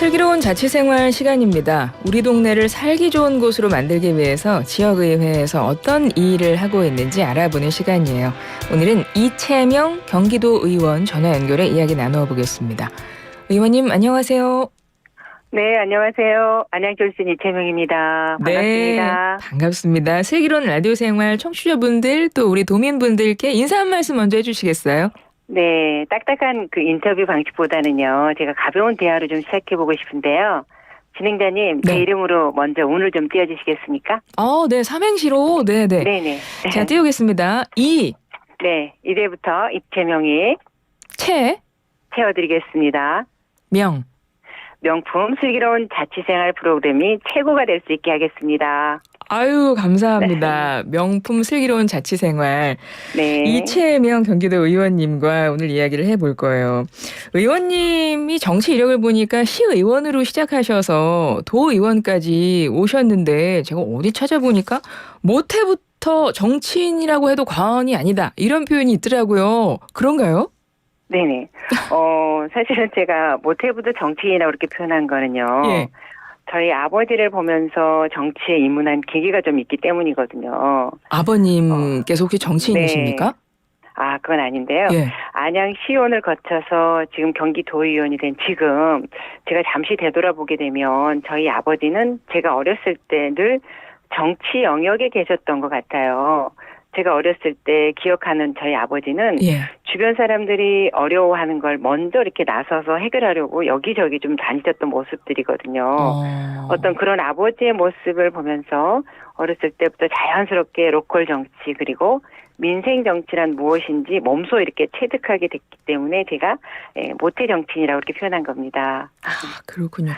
슬기로운 자취생활 시간입니다. 우리 동네를 살기 좋은 곳으로 만들기 위해서 지역의회에서 어떤 일을 하고 있는지 알아보는 시간이에요. 오늘은 이채명 경기도 의원 전화 연결해 이야기 나눠보겠습니다. 의원님 안녕하세요. 네, 안녕하세요. 안양졸신 이채명입니다. 반갑습니다. 네, 반갑습니다. 슬기로운 라디오 생활 청취자분들 또 우리 도민분들께 인사 한 말씀 먼저 해주시겠어요? 네, 딱딱한 그 인터뷰 방식보다는요, 제가 가벼운 대화로 좀 시작해보고 싶은데요. 진행자님, 제 네. 이름으로 먼저 운을 좀 띄워주시겠습니까? 네, 삼행시로. 네네. 네네. 자, 띄우겠습니다. 네, 이제부터 이채명이 채워드리겠습니다. 명. 명품 슬기로운 자취생활 프로그램이 최고가 될 수 있게 하겠습니다. 아유, 감사합니다. 명품 슬기로운 자취생활. 네. 이채명 경기도 의원님과 오늘 이야기를 해볼 거예요. 의원님이 정치 이력을 보니까 시의원으로 시작하셔서 도의원까지 오셨는데 제가 어디 찾아보니까 모태부터 정치인이라고 해도 과언이 아니다. 이런 표현이 있더라고요. 그런가요? 네네. 사실은 제가 모태부도 정치인이라고 그렇게 표현한 거는요. 예. 저희 아버지를 보면서 정치에 입문한 계기가 좀 있기 때문이거든요. 아버님께서 혹시 정치인이십니까? 네. 아, 그건 아닌데요. 예. 안양시의원을 거쳐서 지금 경기도의원이 된 지금 제가 잠시 되돌아보게 되면 저희 아버지는 제가 어렸을 때 늘 정치 영역에 계셨던 것 같아요. 제가 어렸을 때 기억하는 저희 아버지는 예. 주변 사람들이 어려워하는 걸 먼저 이렇게 나서서 해결하려고 여기저기 좀 다니셨던 모습들이거든요. 어떤 그런 아버지의 모습을 보면서 어렸을 때부터 자연스럽게 로컬 정치 그리고 민생 정치란 무엇인지 몸소 이렇게 체득하게 됐기 때문에 제가 모태 정치인이라고 이렇게 표현한 겁니다. 그렇군요.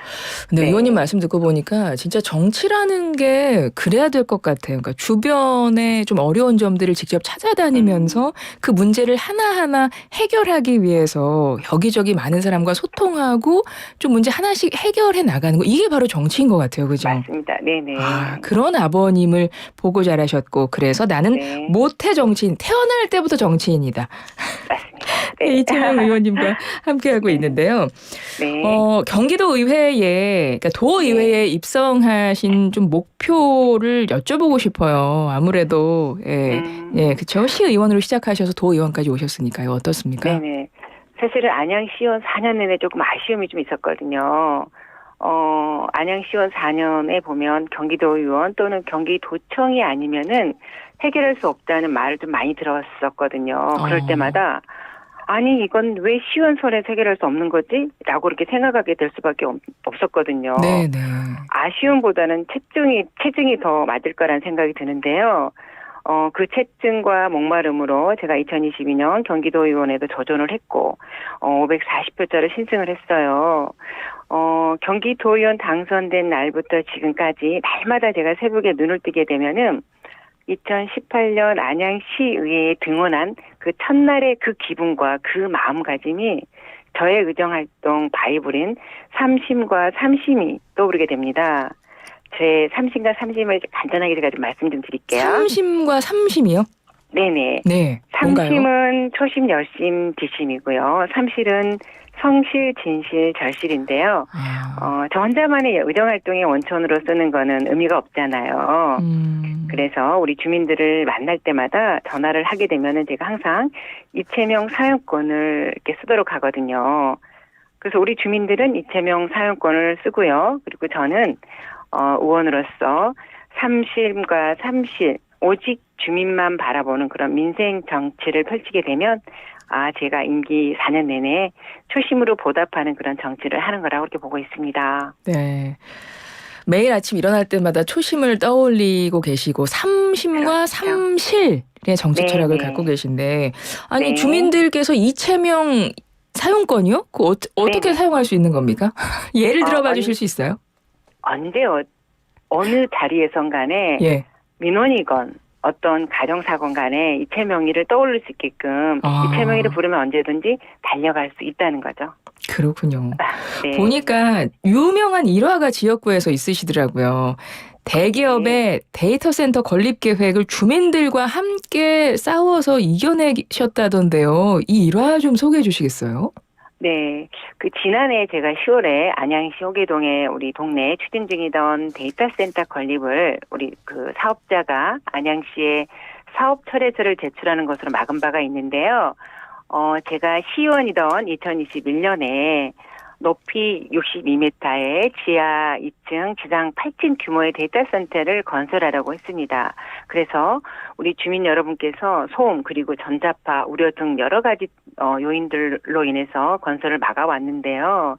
근데 네. 의원님 말씀 듣고 보니까 진짜 정치라는 게 그래야 될 것 같아요. 그러니까 주변에 좀 어려운 점들을 직접 찾아다니면서 그 문제를 하나하나 해결하기 위해서 여기저기 많은 사람과 소통하고 좀 문제 하나씩 해결해 나가는 거 이게 바로 정치인 것 같아요. 그죠? 맞습니다. 네네. 그런 아버님을 보고 자라셨고 그래서 나는 네. 모태 정치인, 태어날 때부터 정치인이다. 맞습니다. 네. 이채명 의원님과 함께하고 있는데요. 네. 경기도 의회에, 그러니까 도의회에 입성하신 좀 목표를 여쭤보고 싶어요. 아무래도, 예, 그쵸. 시의원으로 시작하셔서 도의원까지 오셨으니까요. 어떻습니까? 네네. 사실은 안양시의원 4년 내내 조금 아쉬움이 좀 있었거든요. 안양시의원 4년에 보면 경기도의원 또는 경기도청이 아니면은 해결할 수 없다는 말을 좀 많이 들었었거든요. 그럴 때마다 아니 이건 왜 시의원 선에서 해결할 수 없는 거지? 라고 이렇게 생각하게 될 수밖에 없었거든요. 네네. 아쉬움보다는 체증이 더 맞을 거라는 생각이 드는데요. 그 체증과 목마름으로 제가 2022년 경기도의원에도 도전을 했고 540표짜리 신청을 했어요. 경기도의원 당선된 날부터 지금까지 날마다 제가 새벽에 눈을 뜨게 되면은 2018년 안양시의회에 등원한 그 첫날의 그 기분과 그 마음가짐이 저의 의정활동 바이블인 삼심과 삼심이 떠오르게 됩니다. 제 삼심과 삼심을 간단하게 제가 좀 말씀 좀 드릴게요. 삼심과 삼심이요? 네네. 네. 뭔가요? 삼심은 초심, 열심, 지심이고요. 삼실은 성실, 진실, 절실인데요. 저 혼자만의 의정활동의 원천으로 쓰는 거는 의미가 없잖아요. 그래서 우리 주민들을 만날 때마다 전화를 하게 되면은 제가 항상 이채명 사용권을 이렇게 쓰도록 하거든요. 그래서 우리 주민들은 이채명 사용권을 쓰고요. 그리고 저는 의원으로서 삼심과 삼실, 오직 주민만 바라보는 그런 민생 정치를 펼치게 되면 제가 임기 4년 내내 초심으로 보답하는 그런 정치를 하는 거라고 이렇게 보고 있습니다. 네. 매일 아침 일어날 때마다 초심을 떠올리고 계시고 삼심과 그렇죠. 삼실의 정치 철학을 네. 갖고 계신데 아니 네. 주민들께서 이채명 사용권이요? 그거 어떻게 네네. 사용할 수 있는 겁니까? 예를 들어봐 주실 아니, 수 있어요? 언제 어느 자리에선 간에 예. 민원이건 어떤 가정사건 간에 이채명이를 떠올릴 수 있게끔 이채명이를 부르면 언제든지 달려갈 수 있다는 거죠. 그렇군요. 네. 보니까 유명한 일화가 지역구에서 있으시더라고요. 대기업의 데이터 센터 건립 계획을 주민들과 함께 싸워서 이겨내셨다던데요. 이 일화 좀 소개해 주시겠어요? 네. 그 지난해 제가 10월에 안양시 호계동에 우리 동네에 추진 중이던 데이터 센터 건립을 우리 그 사업자가 안양시에 사업 철회서를 제출하는 것으로 막은 바가 있는데요. 제가 시의원이던 2021년에 높이 62m의 지하 2층, 지상 8층 규모의 데이터 센터를 건설하라고 했습니다. 그래서 우리 주민 여러분께서 소음 그리고 전자파 우려 등 여러 가지 요인들로 인해서 건설을 막아왔는데요.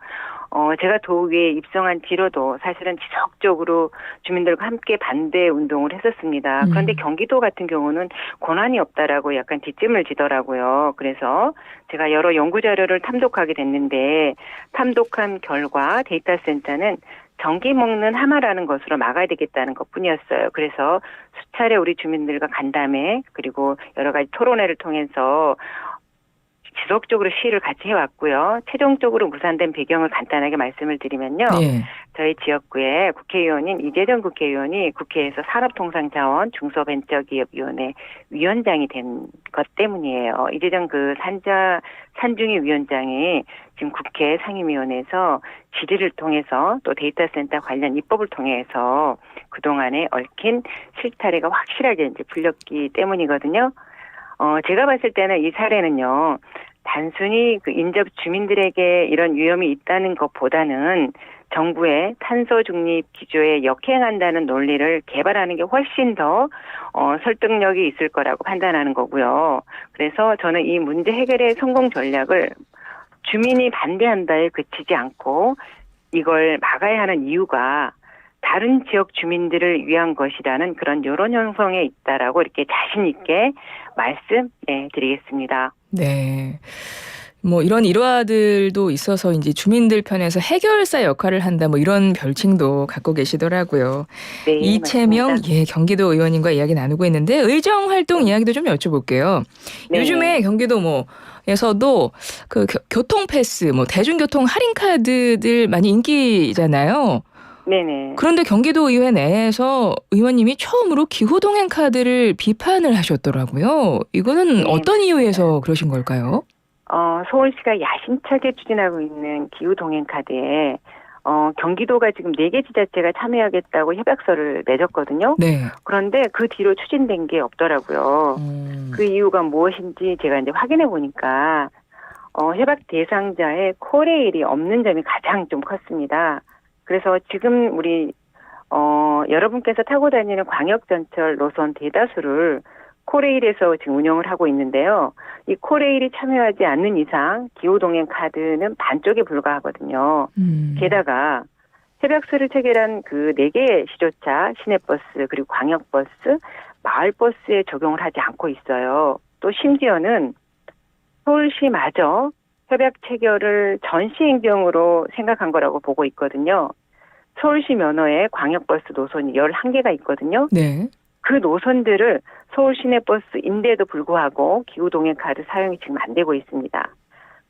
제가 도의회에 입성한 뒤로도 사실은 지속적으로 주민들과 함께 반대 운동을 했었습니다. 그런데 경기도 같은 경우는 권한이 없다라고 약간 뒷짐을 지더라고요. 그래서 제가 여러 연구 자료를 탐독하게 됐는데 탐독한 결과 데이터 센터는 전기 먹는 하마라는 것으로 막아야 되겠다는 것뿐이었어요. 그래서 수차례 우리 주민들과 간담회 그리고 여러 가지 토론회를 통해서 지속적으로 시위를 같이 해왔고요. 최종적으로 무산된 배경을 간단하게 말씀을 드리면요. 네. 저희 지역구에 국회의원인 이재정 국회의원이 국회에서 산업통상자원 중소벤처기업위원회 위원장이 된 것 때문이에요. 이재정 그 산중위 위원장이 지금 국회 상임위원회에서 질의를 통해서 또 데이터 센터 관련 입법을 통해서 그동안에 얽힌 실타래가 확실하게 이제 풀렸기 때문이거든요. 제가 봤을 때는 이 사례는요, 단순히 그 인접 주민들에게 이런 위험이 있다는 것보다는 정부의 탄소 중립 기조에 역행한다는 논리를 개발하는 게 훨씬 더 설득력이 있을 거라고 판단하는 거고요. 그래서 저는 이 문제 해결의 성공 전략을 주민이 반대한다에 그치지 않고 이걸 막아야 하는 이유가 다른 지역 주민들을 위한 것이라는 그런 여론 형성에 있다라고 이렇게 자신 있게 말씀드리겠습니다. 네. 뭐 이런 일화들도 있어서 이제 주민들 편에서 해결사 역할을 한다 뭐 이런 별칭도 갖고 계시더라고요. 네, 이채명 맞습니다. 경기도 의원님과 이야기 나누고 있는데 의정 활동 이야기도 좀 여쭤볼게요. 네. 요즘에 경기도 에서도 그 교통 패스, 대중교통 할인 카드들 많이 인기잖아요. 네네. 그런데 경기도의회 내에서 의원님이 처음으로 기후동행 카드를 비판을 하셨더라고요. 이거는 네, 어떤 맞습니다. 이유에서 그러신 걸까요? 서울시가 야심차게 추진하고 있는 기후동행카드에 경기도가 지금 4개 지자체가 참여하겠다고 협약서를 맺었거든요. 네. 그런데 그 뒤로 추진된 게 없더라고요. 그 이유가 무엇인지 제가 이제 확인해 보니까 협약 대상자의 코레일이 없는 점이 가장 좀 컸습니다. 그래서 지금 우리 여러분께서 타고 다니는 광역전철 노선 대다수를 코레일에서 지금 운영을 하고 있는데요. 이 코레일이 참여하지 않는 이상 기후동행 카드는 반쪽에 불과하거든요. 게다가 협약서를 체결한 그 4개의 시조차, 시내버스 그리고 광역버스, 마을버스에 적용을 하지 않고 있어요. 또 심지어는 서울시마저 협약 체결을 전시행정으로 생각한 거라고 보고 있거든요. 서울시 면허에 광역버스 노선이 11개가 있거든요. 네. 그 노선들을 서울 시내버스인데도 불구하고 기후동행 카드 사용이 지금 안 되고 있습니다.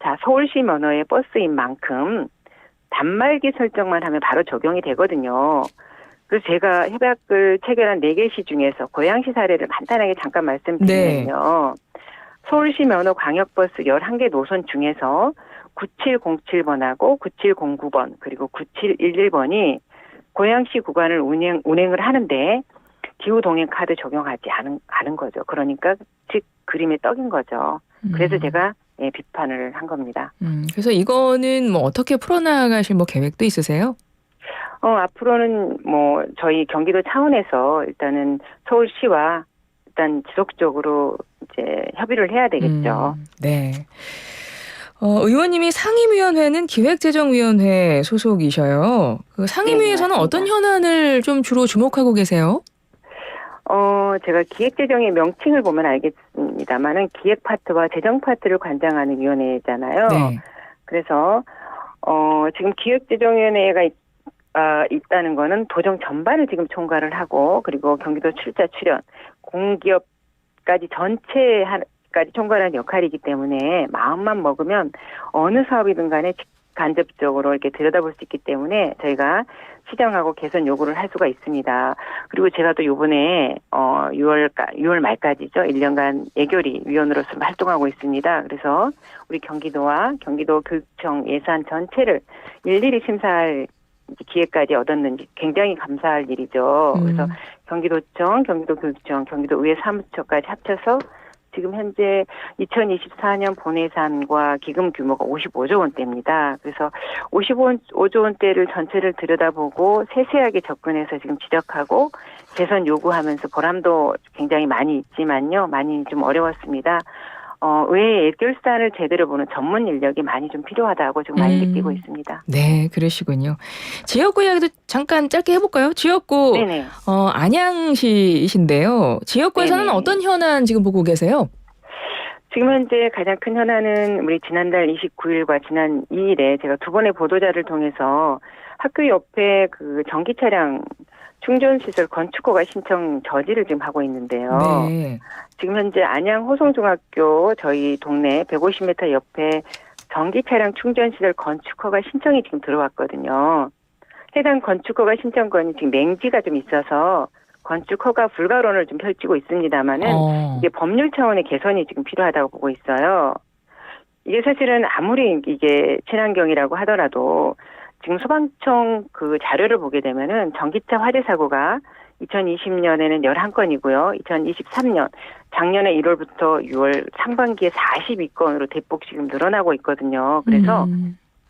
자, 서울시 면허의 버스인 만큼 단말기 설정만 하면 바로 적용이 되거든요. 그래서 제가 협약을 체결한 4개 시 중에서 고양시 사례를 간단하게 잠깐 말씀드리면요. 네. 서울시 면허 광역버스 11개 노선 중에서 9707번하고 9709번 그리고 9711번이 고양시 구간을 운행을 하는데 기후동행 카드 적용하지 않은 거죠. 그러니까 즉 그림의 떡인 거죠. 그래서 제가 비판을 한 겁니다. 그래서 이거는 어떻게 풀어나가실 계획도 있으세요? 앞으로는 저희 경기도 차원에서 일단은 서울시와 일단 지속적으로 이제 협의를 해야 되겠죠. 네. 의원님이 상임위원회는 기획재정위원회 소속이셔요. 그 상임위에서는 네, 어떤 현안을 좀 주로 주목하고 계세요? 제가 기획재정의 명칭을 보면 알겠습니다만은 기획 파트와 재정 파트를 관장하는 위원회잖아요. 네. 그래서 지금 기획재정위원회가 있다는 거는 도정 전반을 지금 총괄을 하고 그리고 경기도 출자 출연 공기업까지 전체까지 총괄하는 역할이기 때문에 마음만 먹으면 어느 사업이든 간에 간접적으로 이렇게 들여다볼 수 있기 때문에 저희가 시정하고 개선 요구를 할 수가 있습니다. 그리고 제가 또 요번에 6월 말까지죠. 1년간 예결위 위원으로서 활동하고 있습니다. 그래서 우리 경기도와 경기도 교육청 예산 전체를 일일이 심사할 기회까지 얻었는지 굉장히 감사할 일이죠. 그래서 경기도청, 경기도교육청, 경기도의회 사무처까지 합쳐서 지금 현재 2024년 본예산과 기금 규모가 55조 원대입니다. 그래서 55조 원대를 전체를 들여다보고 세세하게 접근해서 지금 지적하고 개선 요구하면서 보람도 굉장히 많이 있지만요. 많이 좀 어려웠습니다. 의회 예결사를 제대로 보는 전문 인력이 많이 좀 필요하다고 좀 많이 느끼고 있습니다. 네, 그러시군요. 지역구 이야기도 잠깐 짧게 해볼까요? 지역구 네네. 안양시이신데요. 지역구에서는 네네. 어떤 현안 지금 보고 계세요? 지금 현재 가장 큰 현안은 우리 지난달 29일과 지난 2일에 제가 두 번의 보도자를 통해서 학교 옆에 그 전기 차량 충전시설 건축허가 신청 저지를 지금 하고 있는데요. 네. 지금 현재 안양 호송중학교 저희 동네 150m 옆에 전기 차량 충전시설 건축허가 신청이 지금 들어왔거든요. 해당 건축허가 신청건이 지금 맹지가 좀 있어서 건축허가 불가론을 좀 펼치고 있습니다만은 이게 법률 차원의 개선이 지금 필요하다고 보고 있어요. 이게 사실은 아무리 이게 친환경이라고 하더라도 지금 소방청 그 자료를 보게 되면은 전기차 화재 사고가 2020년에는 11건이고요. 2023년 작년에 1월부터 6월 상반기에 42건으로 대폭 지금 늘어나고 있거든요. 그래서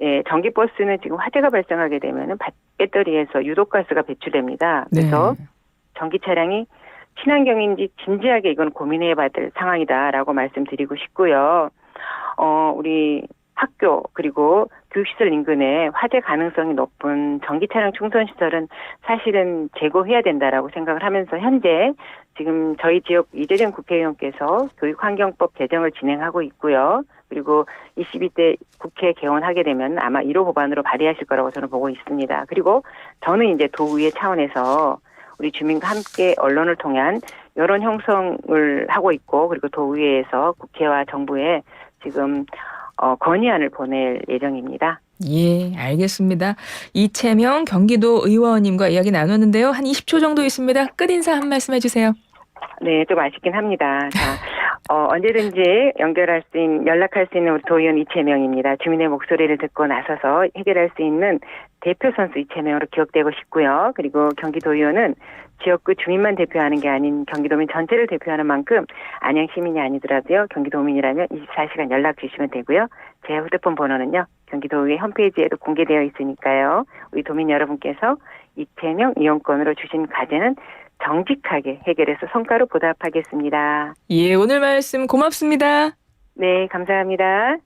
예, 전기버스는 지금 화재가 발생하게 되면은 배터리에서 유독가스가 배출됩니다. 그래서 네. 전기 차량이 친환경인지 진지하게 이건 고민해봐야 될 상황이다라고 말씀드리고 싶고요. 우리 학교 그리고 교육시설 인근에 화재 가능성이 높은 전기 차량 충전 시설은 사실은 제거해야 된다라고 생각을 하면서 현재 지금 저희 지역 이재정 국회의원께서 교육환경법 제정을 진행하고 있고요. 그리고 22대 국회 개원하게 되면 아마 1호 법안으로 발의하실 거라고 저는 보고 있습니다. 그리고 저는 이제 도의회 차원에서 우리 주민과 함께 언론을 통한 여론 형성을 하고 있고 그리고 도의회에서 국회와 정부에 지금 건의안을 보낼 예정입니다. 예, 알겠습니다. 이채명 경기도 의원님과 이야기 나눴는데요. 한 20초 정도 있습니다. 끝인사 한 말씀 해주세요. 네, 좀 아쉽긴 합니다. 자, 언제든지 연락할 수 있는 우리 도의원 이채명입니다. 주민의 목소리를 듣고 나서서 해결할 수 있는 대표 선수 이채명으로 기억되고 싶고요. 그리고 경기도의원은 지역구 주민만 대표하는 게 아닌 경기도민 전체를 대표하는 만큼 안양 시민이 아니더라도요. 경기도민이라면 24시간 연락 주시면 되고요. 제 휴대폰 번호는요. 경기도의회 홈페이지에도 공개되어 있으니까요. 우리 도민 여러분께서 이채명 이용권으로 주신 과제는 정직하게 해결해서 성과로 보답하겠습니다. 예, 오늘 말씀 고맙습니다. 네, 감사합니다.